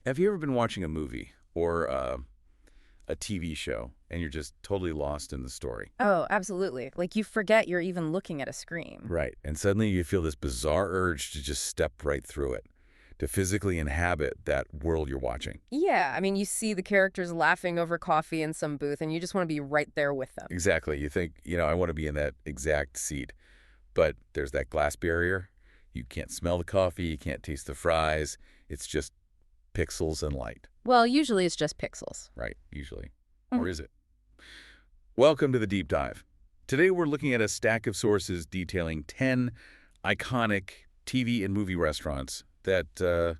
Have you ever been watching a movie or a TV show and you're just totally lost in the story? Oh, absolutely. Like you forget you're even looking at a screen. Right. And suddenly you feel this bizarre urge to just step right through it, to physically inhabit that world you're watching. Yeah, I mean, you see the characters laughing over coffee in some booth, and you just want to be right there with them. Exactly. You think, I want to be in that exact seat. But there's that glass barrier. You can't smell the coffee. You can't taste the fries. It's just pixels and light. Well, usually it's just pixels. Right, usually. Or is it? Welcome to the Deep Dive. Today we're looking at a stack of sources detailing 10 iconic TV and movie restaurants that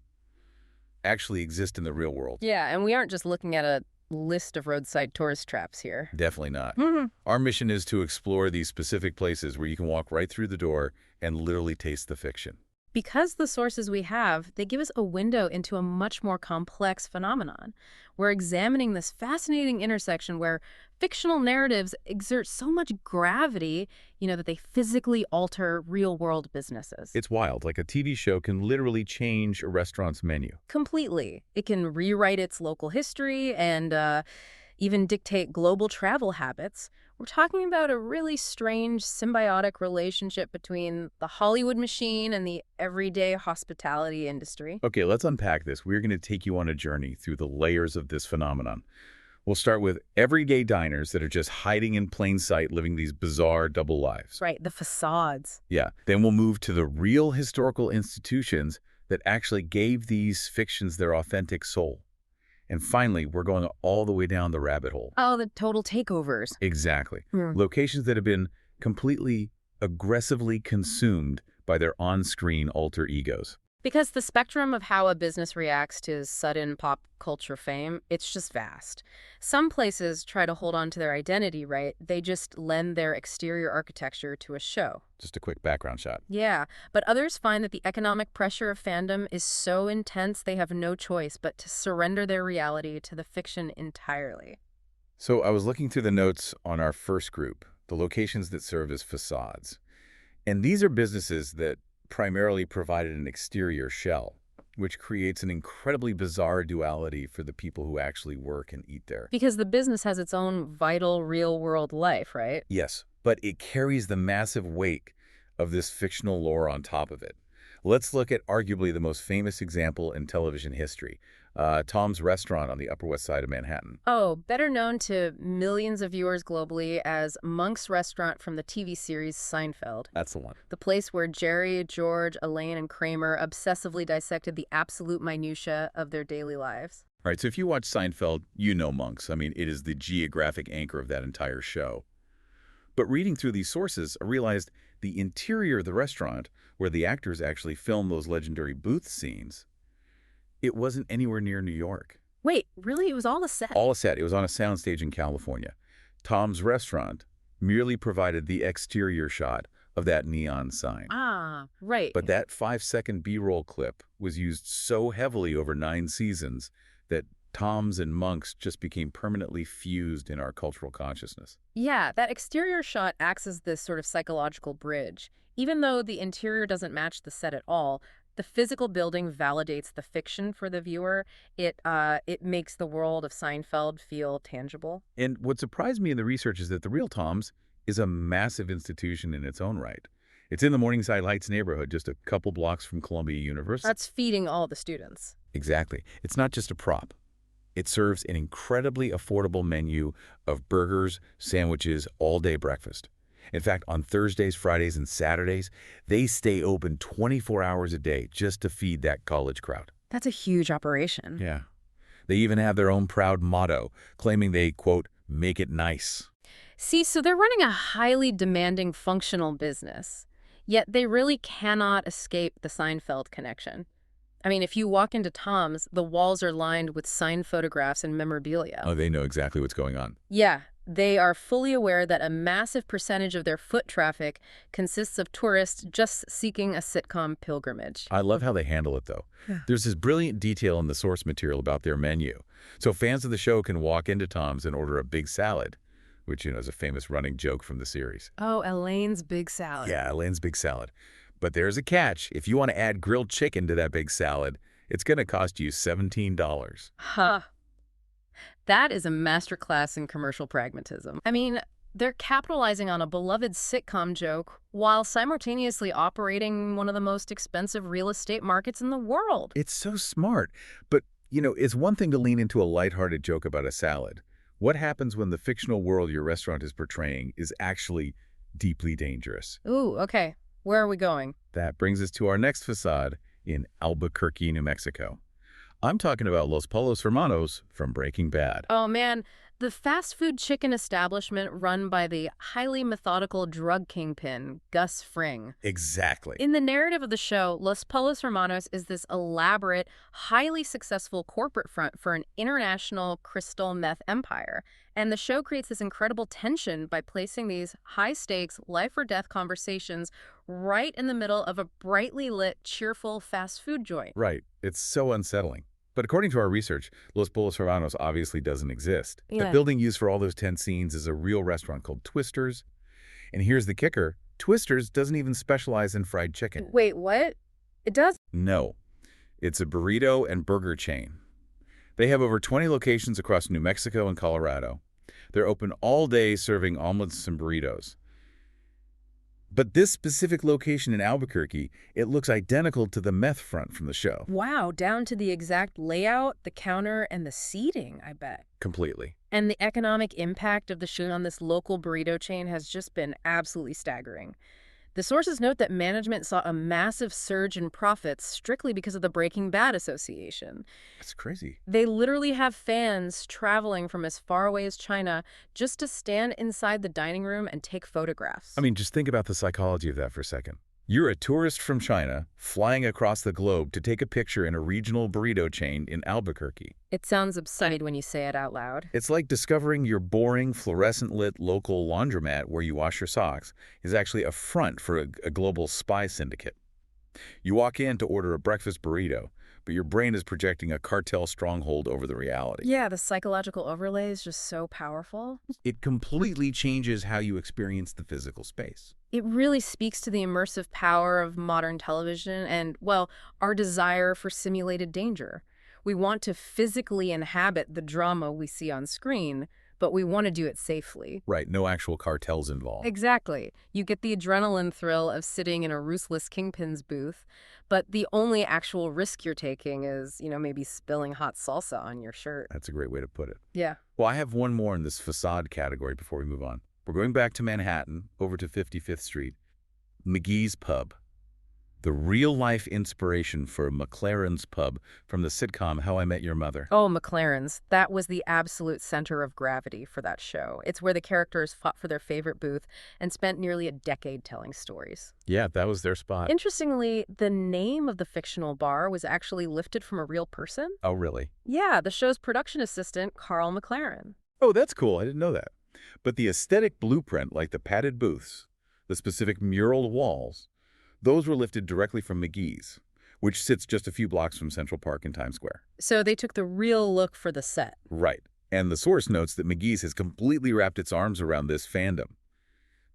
actually exist in the real world. Yeah, and we aren't just looking at a list of roadside tourist traps here. Definitely not. Our mission is to explore these specific places where you can walk right through the door and literally taste the fiction. Because the sources we have, they give us a window into a much more complex phenomenon. We're examining this fascinating intersection where fictional narratives exert so much gravity, that they physically alter real-world businesses. It's wild. Like a TV show can literally change a restaurant's menu. Completely. It can rewrite its local history and even dictate global travel habits. We're talking about a really strange symbiotic relationship between the Hollywood machine and the everyday hospitality industry. Okay, let's unpack this. We're going to take you on a journey through the layers of this phenomenon. We'll start with everyday diners that are just hiding in plain sight, living these bizarre double lives. Right, the facades. Yeah. Then we'll move to the real historical institutions that actually gave these fictions their authentic soul. And finally, we're going all the way down the rabbit hole. Oh, the total takeovers. Exactly. Locations that have been completely aggressively consumed by their on-screen alter egos. Because the spectrum of how a business reacts to sudden pop culture fame, it's just vast. Some places try to hold on to their identity, right? They just lend their exterior architecture to a show. Just a quick background shot. Yeah, but others find that the economic pressure of fandom is so intense they have no choice but to surrender their reality to the fiction entirely. So I was looking through the notes on our first group, the locations that serve as facades. And these are businesses that primarily provided an exterior shell, which creates an incredibly bizarre duality for the people who actually work and eat there. Because the business has its own vital, real-world life, right? Yes, but it carries the massive weight of this fictional lore on top of it. Let's look at arguably the most famous example in television history, Tom's Restaurant on the Upper West Side of Manhattan. Oh, better known to millions of viewers globally as Monk's Restaurant from the TV series Seinfeld. That's the one. The place where Jerry, George, Elaine, and Kramer obsessively dissected the absolute minutiae of their daily lives. All right, so if you watch Seinfeld, you know Monk's. I mean, it is the geographic anchor of that entire show. But reading through these sources, I realized the interior of the restaurant, where the actors actually filmed those legendary booth scenes, it wasn't anywhere near New York. Wait, really? It was all a set? All a set. It was on a soundstage in California. Tom's Restaurant merely provided the exterior shot of that neon sign. Ah, right. But that 5-second B-roll clip was used so heavily over 9 seasons that Tom's and Monk's just became permanently fused in our cultural consciousness. Yeah, that exterior shot acts as this sort of psychological bridge. Even though the interior doesn't match the set at all, the physical building validates the fiction for the viewer. It makes the world of Seinfeld feel tangible. And what surprised me in the research is that the real Tom's is a massive institution in its own right. It's in the Morningside Heights neighborhood, just a couple blocks from Columbia University. That's feeding all the students. Exactly. It's not just a prop. It serves an incredibly affordable menu of burgers, sandwiches, all-day breakfast. In fact, on Thursdays, Fridays, and Saturdays, they stay open 24 hours a day just to feed that college crowd. That's a huge operation. Yeah. They even have their own proud motto, claiming they, quote, make it nice. See, so they're running a highly demanding functional business, yet they really cannot escape the Seinfeld connection. I mean, if you walk into Tom's, the walls are lined with signed photographs and memorabilia. Oh, they know exactly what's going on. Yeah, they are fully aware that a massive percentage of their foot traffic consists of tourists just seeking a sitcom pilgrimage. I love how they handle it, though. Yeah. There's this brilliant detail in the source material about their menu. So fans of the show can walk into Tom's and order a big salad, which, is a famous running joke from the series. Oh, Elaine's big salad. Yeah, Elaine's big salad. But there's a catch. If you want to add grilled chicken to that big salad, It's going to cost you $17. Huh. That is a masterclass in commercial pragmatism. I mean, they're capitalizing on a beloved sitcom joke while simultaneously operating one of the most expensive real estate markets in the world. It's so smart. But, it's one thing to lean into a lighthearted joke about a salad. What happens when the fictional world your restaurant is portraying is actually deeply dangerous? Ooh, okay. Where are we going? That brings us to our next facade in Albuquerque, New Mexico. I'm talking about Los Pollos Hermanos from Breaking Bad. Oh, man. The fast food chicken establishment run by the highly methodical drug kingpin, Gus Fring. Exactly. In the narrative of the show, Los Pollos Hermanos is this elaborate, highly successful corporate front for an international crystal meth empire. And the show creates this incredible tension by placing these high-stakes, life-or-death conversations right in the middle of a brightly lit, cheerful fast food joint. Right. It's so unsettling. But according to our research, Los Pollos Hermanos obviously doesn't exist. Yeah. The building used for all those tense scenes is a real restaurant called Twister's. And here's the kicker. Twister's doesn't even specialize in fried chicken. Wait, what? It does? No. It's a burrito and burger chain. They have over 20 locations across New Mexico and Colorado. They're open all day serving omelets and burritos. But this specific location in Albuquerque, it looks identical to the meth front from the show. Wow, down to the exact layout, the counter, and the seating, I bet. Completely. And the economic impact of the shoot on this local burrito chain has just been absolutely staggering. The sources note that management saw a massive surge in profits strictly because of the Breaking Bad association. That's crazy. They literally have fans traveling from as far away as China just to stand inside the dining room and take photographs. I mean, just think about the psychology of that for a second. You're a tourist from China flying across the globe to take a picture in a regional burrito chain in Albuquerque. It sounds absurd when you say it out loud. It's like discovering your boring, fluorescent-lit local laundromat where you wash your socks is actually a front for a global spy syndicate. You walk in to order a breakfast burrito, but your brain is projecting a cartel stronghold over the reality. Yeah, the psychological overlay is just so powerful. It completely changes how you experience the physical space. It really speaks to the immersive power of modern television and, well, our desire for simulated danger. We want to physically inhabit the drama we see on screen, but we want to do it safely. Right, no actual cartels involved. Exactly. You get the adrenaline thrill of sitting in a ruthless kingpin's booth, but the only actual risk you're taking is, maybe spilling hot salsa on your shirt. That's a great way to put it. Yeah. Well, I have one more in this facade category before we move on. We're going back to Manhattan, over to 55th Street. McGee's Pub. The real-life inspiration for McLaren's Pub from the sitcom How I Met Your Mother. Oh, McLaren's. That was the absolute center of gravity for that show. It's where the characters fought for their favorite booth and spent nearly a decade telling stories. Yeah, that was their spot. Interestingly, the name of the fictional bar was actually lifted from a real person. Oh, really? Yeah, the show's production assistant, Carl McLaren. Oh, that's cool. I didn't know that. But the aesthetic blueprint, like the padded booths, the specific muraled walls, those were lifted directly from McGee's, which sits just a few blocks from Central Park in Times Square. So they took the real look for the set. Right. And the source notes that McGee's has completely wrapped its arms around this fandom.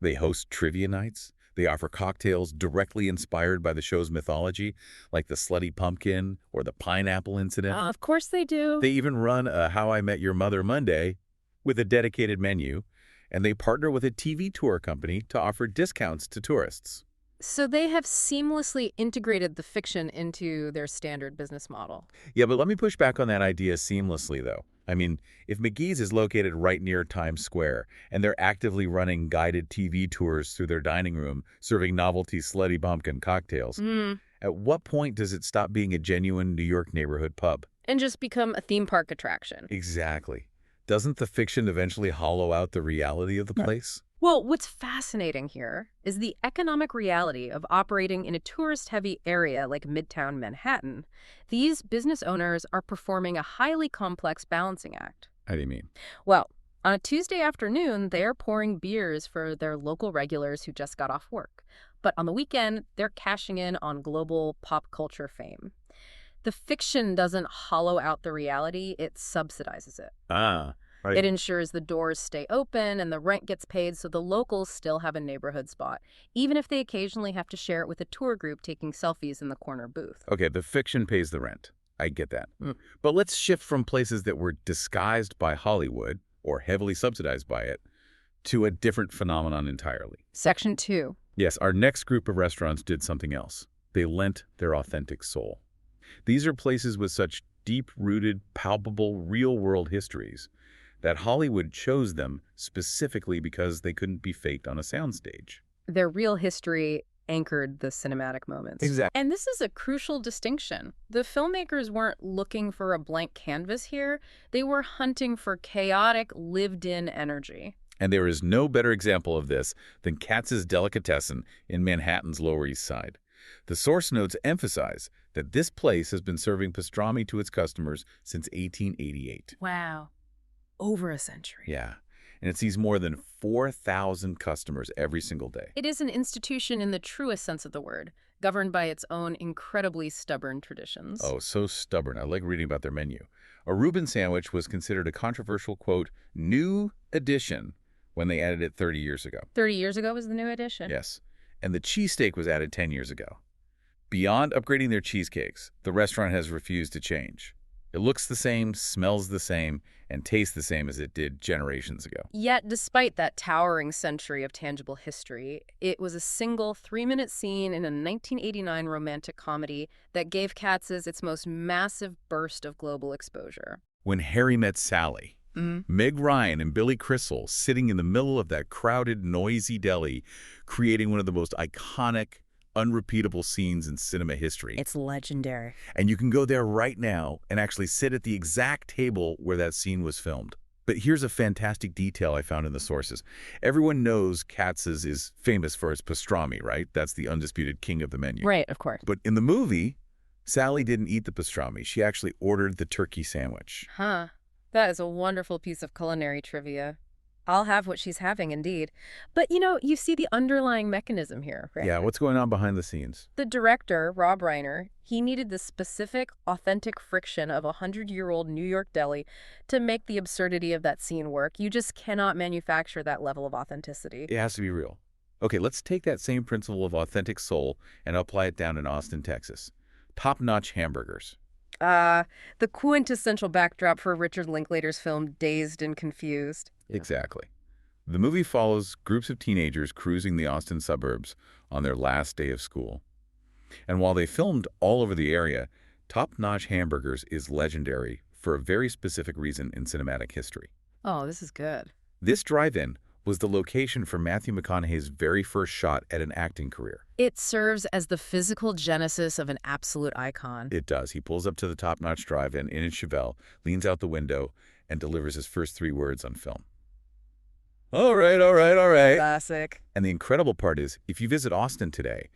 They host trivia nights. They offer cocktails directly inspired by the show's mythology, like the Slutty Pumpkin or the Pineapple Incident. Of course they do. They even run a How I Met Your Mother Monday with a dedicated menu, and they partner with a TV tour company to offer discounts to tourists. So they have seamlessly integrated the fiction into their standard business model. Yeah, but let me push back on that idea seamlessly, though. I mean, if McGee's is located right near Times Square, and they're actively running guided TV tours through their dining room, serving novelty Slutty Pumpkin cocktails, at what point does it stop being a genuine New York neighborhood pub? And just become a theme park attraction. Exactly. Doesn't the fiction eventually hollow out the reality of the place? Well, what's fascinating here is the economic reality of operating in a tourist-heavy area like Midtown Manhattan. These business owners are performing a highly complex balancing act. How do you mean? Well, on a Tuesday afternoon, they're pouring beers for their local regulars who just got off work. But on the weekend, they're cashing in on global pop culture fame. The fiction doesn't hollow out the reality, it subsidizes it. Ah, right. It ensures the doors stay open and the rent gets paid so the locals still have a neighborhood spot, even if they occasionally have to share it with a tour group taking selfies in the corner booth. Okay, the fiction pays the rent. I get that. Mm. But let's shift from places that were disguised by Hollywood or heavily subsidized by it to a different phenomenon entirely. Section 2. Yes, our next group of restaurants did something else. They lent their authentic soul. These are places with such deep-rooted, palpable, real-world histories that Hollywood chose them specifically because they couldn't be faked on a soundstage. Their real history anchored the cinematic moments. Exactly. And this is a crucial distinction. The filmmakers weren't looking for a blank canvas here. They were hunting for chaotic, lived-in energy. And there is no better example of this than Katz's Delicatessen in Manhattan's Lower East Side. The source notes emphasize that this place has been serving pastrami to its customers since 1888. Wow. Over a century. Yeah. And it sees more than 4,000 customers every single day. It is an institution in the truest sense of the word, governed by its own incredibly stubborn traditions. Oh, so stubborn. I like reading about their menu. A Reuben sandwich was considered a controversial, quote, new addition when they added it 30 years ago. 30 years ago was the new addition. Yes. And the cheesesteak was added 10 years ago. Beyond upgrading their cheesecakes, the restaurant has refused to change. It looks the same, smells the same, and tastes the same as it did generations ago. Yet, despite that towering century of tangible history, it was a single 3-minute scene in a 1989 romantic comedy that gave Katz's its most massive burst of global exposure. When Harry Met Sally, Meg Ryan and Billy Crystal sitting in the middle of that crowded, noisy deli, creating one of the most iconic, unrepeatable scenes in cinema history. It's legendary. And you can go there right now and actually sit at the exact table where that scene was filmed. But here's a fantastic detail I found in the sources. Everyone knows Katz's is famous for its pastrami, right? That's the undisputed king of the menu. Right, of course. But in the movie, Sally didn't eat the pastrami. She actually ordered the turkey sandwich. Huh. That is a wonderful piece of culinary trivia. I'll have what she's having, indeed. But, you see the underlying mechanism here, right? Yeah, what's going on behind the scenes? The director, Rob Reiner, he needed the specific, authentic friction of a 100-year-old New York deli to make the absurdity of that scene work. You just cannot manufacture that level of authenticity. It has to be real. Okay, let's take that same principle of authentic soul and apply it down in Austin, Texas. Top-notch hamburgers. The quintessential backdrop for Richard Linklater's film Dazed and Confused. Exactly. The movie follows groups of teenagers cruising the Austin suburbs on their last day of school. And while they filmed all over the area, Top-Notch Hamburgers is legendary for a very specific reason in cinematic history. Oh, this is good. This drive-in was the location for Matthew McConaughey's very first shot at an acting career. It serves as the physical genesis of an absolute icon. It does. He pulls up to the Top-Notch drive-in in his Chevelle, leans out the window, and delivers his first 3 words on film. All right, all right, all right. Classic. And the incredible part is, if you visit Austin today,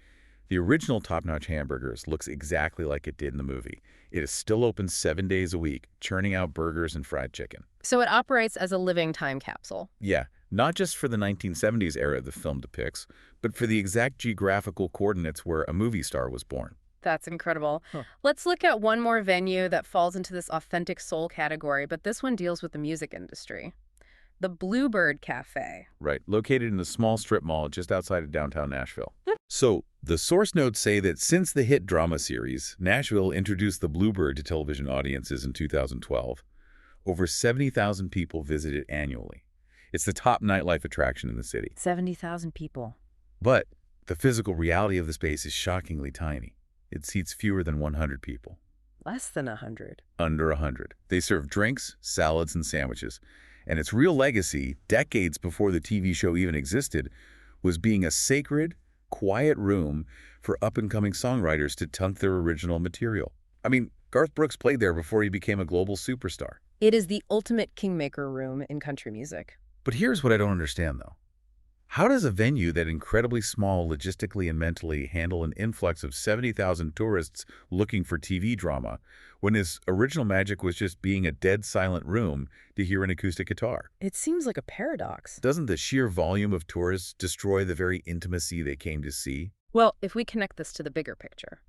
the original Top-Notch Hamburgers looks exactly like it did in the movie. It is still open 7 days a week, churning out burgers and fried chicken. So it operates as a living time capsule. Yeah, not just for the 1970s era the film depicts, but for the exact geographical coordinates where a movie star was born. That's incredible. Let's look at one more venue that falls into this authentic soul category, but this one deals with the music industry. The Bluebird Cafe. Right, located in a small strip mall just outside of downtown Nashville. So, the source notes say that since the hit drama series, Nashville introduced the Bluebird to television audiences in 2012, over 70,000 people visit it annually. It's the top nightlife attraction in the city. 70,000 people. But the physical reality of the space is shockingly tiny. It seats fewer than 100 people. Less than 100. Under 100. They serve drinks, salads, and sandwiches. And its real legacy, decades before the TV show even existed, was being a sacred, quiet room for up-and-coming songwriters to tuck their original material. I mean, Garth Brooks played there before he became a global superstar. It is the ultimate kingmaker room in country music. But here's what I don't understand, though. How does a venue that incredibly small logistically and mentally handle an influx of 70,000 tourists looking for TV drama when his original magic was just being a dead silent room to hear an acoustic guitar? It seems like a paradox. Doesn't the sheer volume of tourists destroy the very intimacy they came to see? Well, if we connect this to the bigger picture,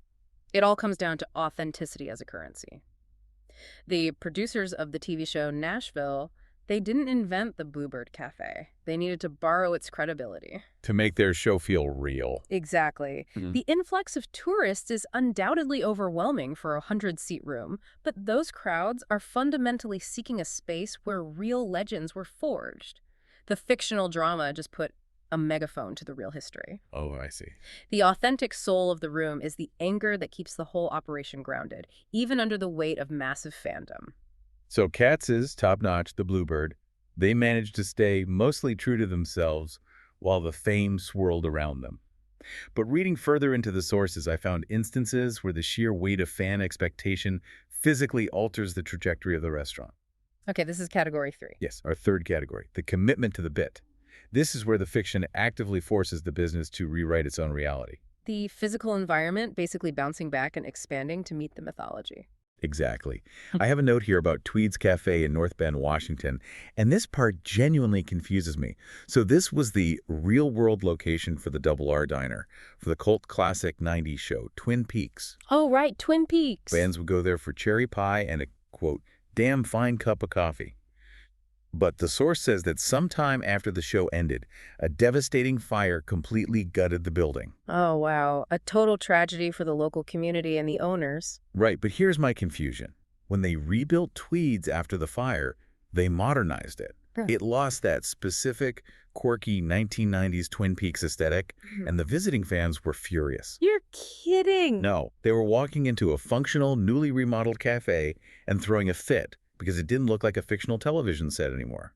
it all comes down to authenticity as a currency. The producers of the TV show Nashville, They didn't invent the Bluebird Cafe. They needed to borrow its credibility. To make their show feel real. Exactly. The influx of tourists is undoubtedly overwhelming for a 100-seat room, but those crowds are fundamentally seeking a space where real legends were forged. The fictional drama just put a megaphone to the real history. Oh, I see. The authentic soul of the room is the anchor that keeps the whole operation grounded, even under the weight of massive fandom. So Katz's top-notch, the Bluebird, they managed to stay mostly true to themselves while the fame swirled around them. But reading further into the sources, I found instances where the sheer weight of fan expectation physically alters the trajectory of the restaurant. Okay, this is category 3. Yes, our third category, the commitment to the bit. This is where the fiction actively forces the business to rewrite its own reality. The physical environment basically bouncing back and expanding to meet the mythology. Exactly. I have a note here about Tweed's Cafe in North Bend, Washington, and this part genuinely confuses me. So this was the real-world location for the Double R Diner, for the cult classic 90s show, Twin Peaks. Oh, right, Twin Peaks. Fans would go there for cherry pie and a, quote, damn fine cup of coffee. But the source says that sometime after the show ended, a devastating fire completely gutted the building. Oh, wow. A total tragedy for the local community and the owners. Right, but here's my confusion. When they rebuilt Tweed's after the fire, they modernized it. It lost that specific, quirky 1990s Twin Peaks aesthetic, and the visiting fans were furious. You're kidding. No, they were walking into a functional, newly remodeled cafe and throwing a fit because it didn't look like a fictional television set anymore.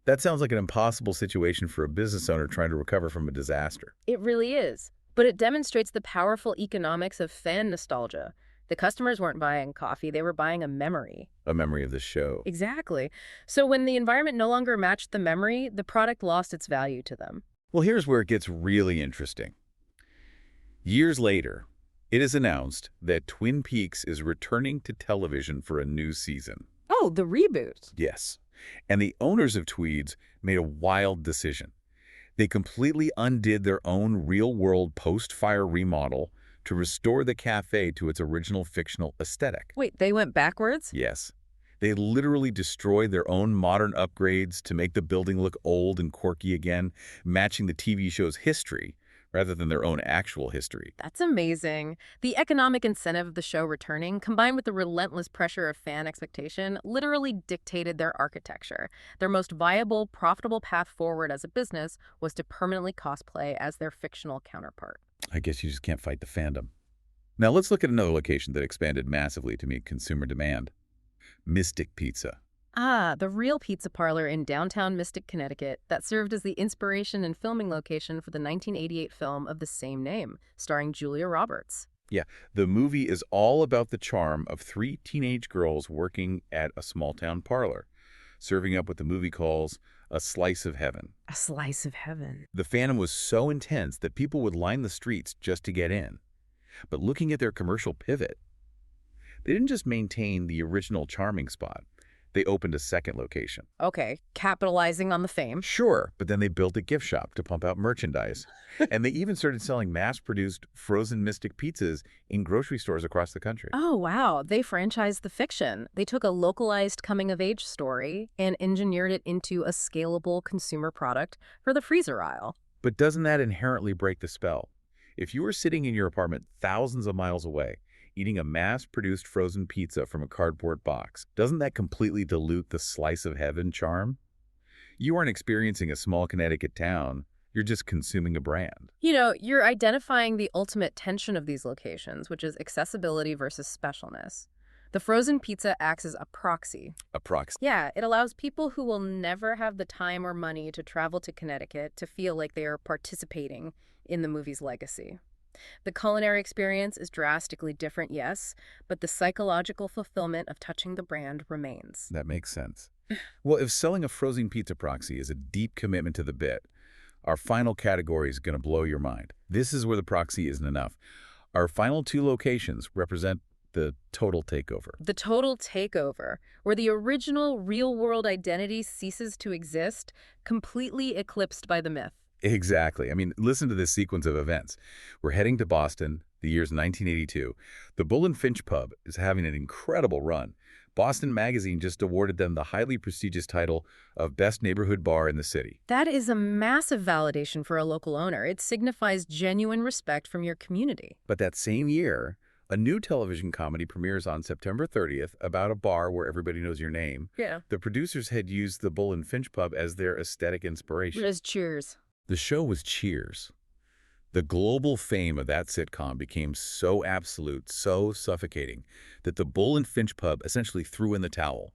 That sounds like an impossible situation for a business owner trying to recover from a disaster. It really is. But it demonstrates the powerful economics of fan nostalgia. The customers weren't buying coffee, they were buying a memory. A memory of the show. Exactly. So when the environment no longer matched the memory, the product lost its value to them. Well, here's where it gets really interesting. Years later, it is announced that Twin Peaks is returning to television for a new season. Oh, the reboot. Yes. And the owners of Tweed's made a wild decision. They completely undid their own real-world post-fire remodel to restore the cafe to its original fictional aesthetic. Wait, they went backwards? Yes. They literally destroyed their own modern upgrades to make the building look old and quirky again, matching the TV show's history rather than their own actual history. That's amazing. The economic incentive of the show returning, combined with the relentless pressure of fan expectation, literally dictated their architecture. Their most viable, profitable path forward as a business was to permanently cosplay as their fictional counterpart. I guess you just can't fight the fandom. Now let's look at another location that expanded massively to meet consumer demand. Mystic Pizza. Ah, the real pizza parlor in downtown Mystic, Connecticut that served as the inspiration and filming location for the 1988 film of the same name, starring Julia Roberts. Yeah, the movie is all about the charm of 3 teenage girls working at a small-town parlor, serving up what the movie calls a slice of heaven. A slice of heaven. The fandom was so intense that people would line the streets just to get in. But looking at their commercial pivot, they didn't just maintain the original charming spot. They opened a second location. Okay, capitalizing on the fame. Sure, but then they built a gift shop to pump out merchandise. And they even started selling mass-produced frozen Mystic pizzas in grocery stores across the country. Oh, wow. They franchised the fiction. They took a localized coming-of-age story and engineered it into a scalable consumer product for the freezer aisle. But doesn't that inherently break the spell? If you were sitting in your apartment thousands of miles away, eating a mass-produced frozen pizza from a cardboard box, doesn't that completely dilute the slice of heaven charm? You aren't experiencing a small Connecticut town. You're just consuming a brand. You know, you're identifying the ultimate tension of these locations, which is accessibility versus specialness. The frozen pizza acts as a proxy. A proxy. Yeah, it allows people who will never have the time or money to travel to Connecticut to feel like they are participating in the movie's legacy. The culinary experience is drastically different, yes, but the psychological fulfillment of touching the brand remains. That makes sense. Well, if selling a frozen pizza proxy is a deep commitment to the bit, our final category is going to blow your mind. This is where the proxy isn't enough. Our final 2 locations represent the total takeover. The total takeover, where the original real-world identity ceases to exist, completely eclipsed by the myth. Exactly. I mean, listen to this sequence of events. We're heading to Boston, the year's 1982. The Bull and Finch pub is having an incredible run, Boston Magazine just awarded them the highly prestigious title of Best Neighborhood Bar in the city. That is a massive validation for a local owner. It signifies genuine respect from your community. But that same year, a new television comedy premieres on September 30th about a bar where everybody knows your name. Yeah. The producers had used the Bull and Finch pub as their aesthetic inspiration. As Cheers. The show was Cheers. The global fame of that sitcom became so absolute, so suffocating, that the Bull and Finch pub essentially threw in the towel.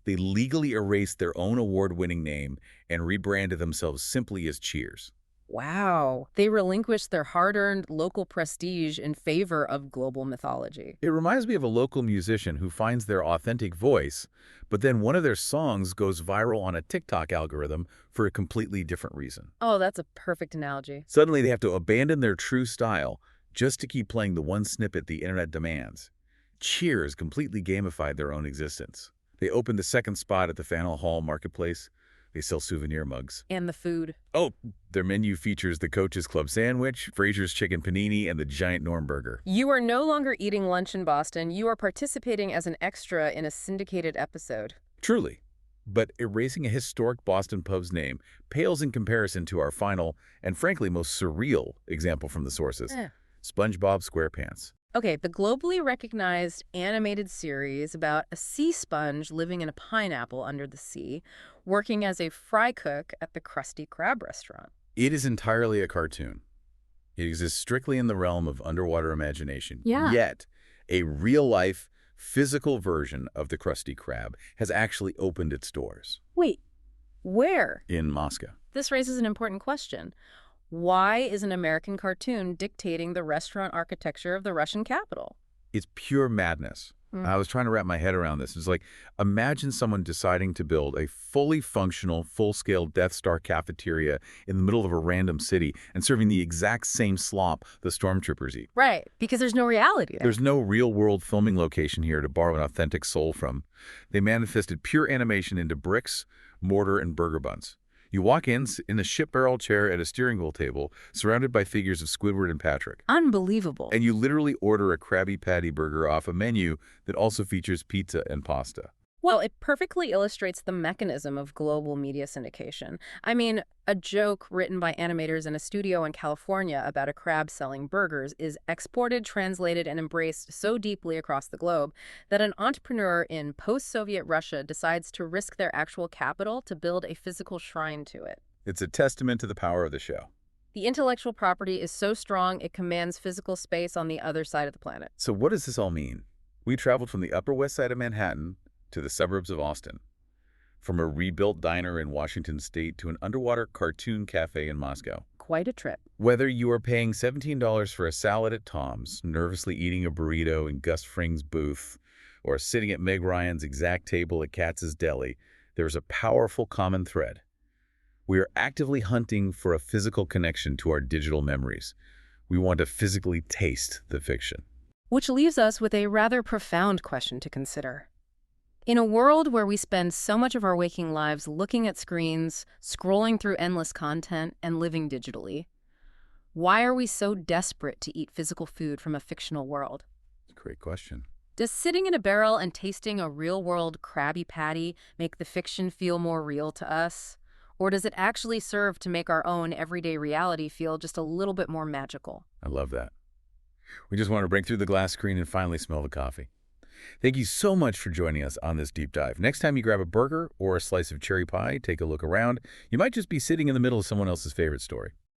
They legally erased their own award-winning name and rebranded themselves simply as Cheers. Wow. They relinquished their hard-earned local prestige in favor of global mythology. It reminds me of a local musician who finds their authentic voice, but then one of their songs goes viral on a TikTok algorithm for a completely different reason. Oh, that's a perfect analogy. Suddenly, they have to abandon their true style just to keep playing the one snippet the internet demands. Cheers completely gamified their own existence. They opened the second spot at the Faneuil Hall Marketplace. They sell souvenir mugs. And the food. Oh, their menu features the Coach's Club sandwich, Fraser's chicken panini, and the giant Norm burger. You are no longer eating lunch in Boston. You are participating as an extra in a syndicated episode. Truly. But erasing a historic Boston pub's name pales in comparison to our final and frankly most surreal example from the sources, SpongeBob SquarePants. Okay, the globally recognized animated series about a sea sponge living in a pineapple under the sea, working as a fry cook at the Krusty Krab restaurant. It is entirely a cartoon. It exists strictly in the realm of underwater imagination. Yeah. Yet, a real-life, physical version of the Krusty Krab has actually opened its doors. Wait, where? In Moscow. This raises an important question. Why is an American cartoon dictating the restaurant architecture of the Russian capital? It's pure madness. I was trying to wrap my head around this. It's like, imagine someone deciding to build a fully functional, full-scale Death Star cafeteria in the middle of a random city and serving the exact same slop the stormtroopers eat. Right, because there's no reality there. There's no real-world filming location here to borrow an authentic soul from. They manifested pure animation into bricks, mortar, and burger buns. You walk in a ship barrel chair at a steering wheel table, surrounded by figures of Squidward and Patrick. Unbelievable. And you literally order a Krabby Patty burger off a menu that also features pizza and pasta. Well, it perfectly illustrates the mechanism of global media syndication. I mean, a joke written by animators in a studio in California about a crab selling burgers is exported, translated, and embraced so deeply across the globe that an entrepreneur in post-Soviet Russia decides to risk their actual capital to build a physical shrine to it. It's a testament to the power of the show. The intellectual property is so strong it commands physical space on the other side of the planet. So what does this all mean? We traveled from the Upper West Side of Manhattan to the suburbs of Austin, from a rebuilt diner in Washington State to an underwater cartoon cafe in Moscow. Quite a trip. Whether you are paying $17 for a salad at Tom's, nervously eating a burrito in Gus Fring's booth, or sitting at Meg Ryan's exact table at Katz's Deli, there is a powerful common thread. We are actively hunting for a physical connection to our digital memories. We want to physically taste the fiction. Which leaves us with a rather profound question to consider. In a world where we spend so much of our waking lives looking at screens, scrolling through endless content, and living digitally, why are we so desperate to eat physical food from a fictional world? Great question. Does sitting in a barrel and tasting a real-world Krabby Patty make the fiction feel more real to us? Or does it actually serve to make our own everyday reality feel just a little bit more magical? I love that. We just want to break through the glass screen and finally smell the coffee. Thank you so much for joining us on this deep dive. Next time you grab a burger or a slice of cherry pie, take a look around. You might just be sitting in the middle of someone else's favorite story.